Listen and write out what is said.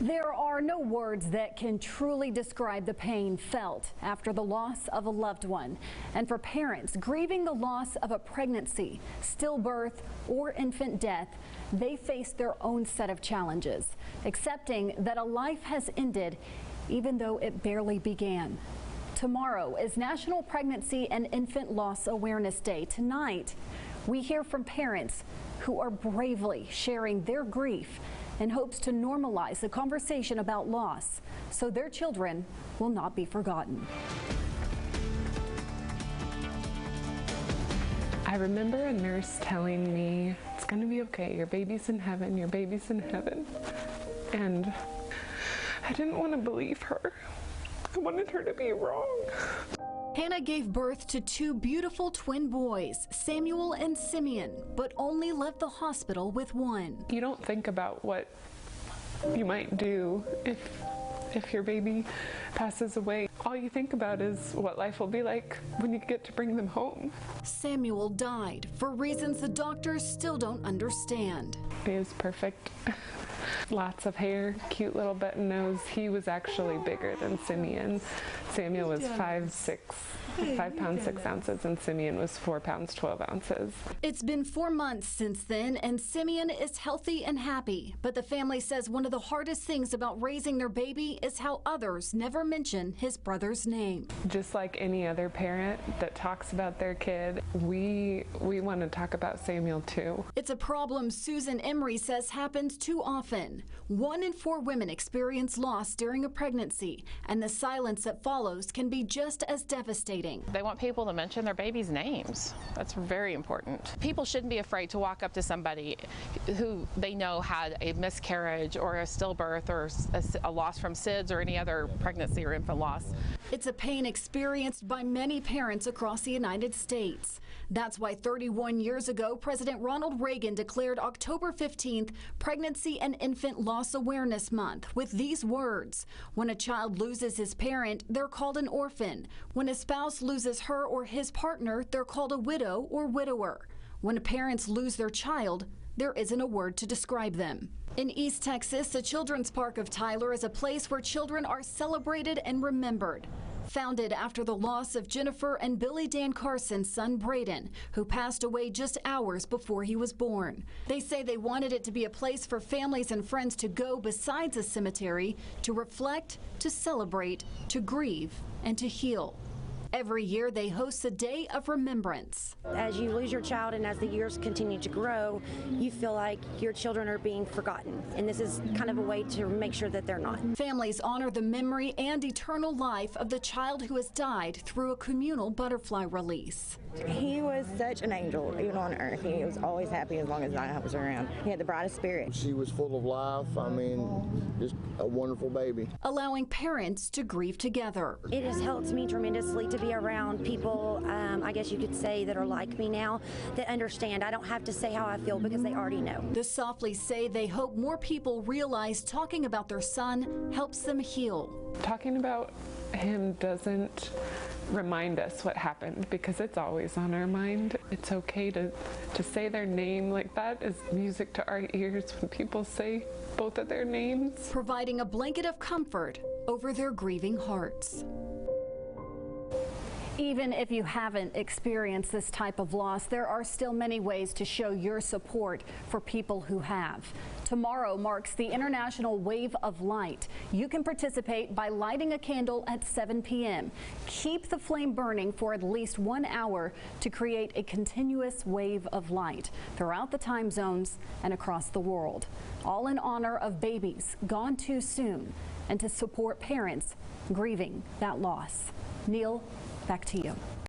There are no words that can truly describe the pain felt after the loss of a loved one. And for parents grieving the loss of a pregnancy, stillbirth, or infant death, they face their own set of challenges, accepting that a life has ended even though it barely began. Tomorrow is National Pregnancy and Infant Loss Awareness Day. Tonight, we hear from parents who are bravely sharing their grief in hopes to normalize the conversation about loss so their children will not be forgotten. I remember a nurse telling me, "It's going to be okay, your baby's in heaven, your baby's in heaven." And I didn't want to believe her. I wanted her to be wrong. Hannah gave birth to two beautiful twin boys, Samuel and Simeon, but only left the hospital with one. You don't think about what you might do if your baby passes away. All you think about is what life will be like when you get to bring them home. Samuel died for reasons the doctors still don't understand. He is perfect. Lots of hair, cute little button nose. He was actually bigger than Simeon. Samuel was 5'6", 5 pounds 6 ounces, and Simeon was 4 pounds 12 ounces. It's been 4 months since then, and Simeon is healthy and happy. But the family says one of the hardest things about raising their baby is how others never mention his brother's name. Just like any other parent that talks about their kid, we want to talk about Samuel too. It's a problem Susan Emery says happens too often. 1 in 4 women experience loss during a pregnancy, and the silence that follows can be just as devastating. They want people to mention their baby's names. That's very important. People shouldn't be afraid to walk up to somebody who they know had a miscarriage or a stillbirth or a loss from SIDS or any other pregnancy or infant loss. It's a pain experienced by many parents across the United States. That's why 31 years ago, President Ronald Reagan declared October 15th Pregnancy and Infant Loss Awareness Month with these words: when a child loses his parent, they're called an orphan. When a spouse loses her or his partner, they're called a widow or widower. When parents lose their child, there isn't a word to describe them. In East Texas, the Children's Park of Tyler is a place where children are celebrated and remembered. Founded after the loss of Jennifer and Billy Dan Carson's son Braden, who passed away just hours before he was born. They say they wanted it to be a place for families and friends to go besides a cemetery, to reflect, to celebrate, to grieve, and to heal. Every year they host a day of remembrance. As you lose your child and as the years continue to grow, you feel like your children are being forgotten. And this is kind of a way to make sure that they're not. Families honor the memory and eternal life of the child who has died through a communal butterfly release. He was such an angel, even on earth. He was always happy as long as I was around. He had the brightest spirit. She was full of life. I mean, just a wonderful baby. Allowing parents to grieve together. It has helped me tremendously to be around people, I guess you could say, that are like me now, that understand. I don't have to say how I feel because they already know. The Softleys say they hope more people realize talking about their son helps them heal. Talking about him doesn't remind us what happened because it's always on our mind. It's okay to say their name. Like, that is music to our ears when people say both of their names. Providing a blanket of comfort over their grieving hearts. Even if you haven't experienced this type of loss, there are still many ways to show your support for people who have. Tomorrow marks the International Wave of Light. You can participate by lighting a candle at 7 p.m. Keep the flame burning for at least 1 hour to create a continuous wave of light throughout the time zones and across the world. All in honor of babies gone too soon and to support parents grieving that loss. Neil, back to you.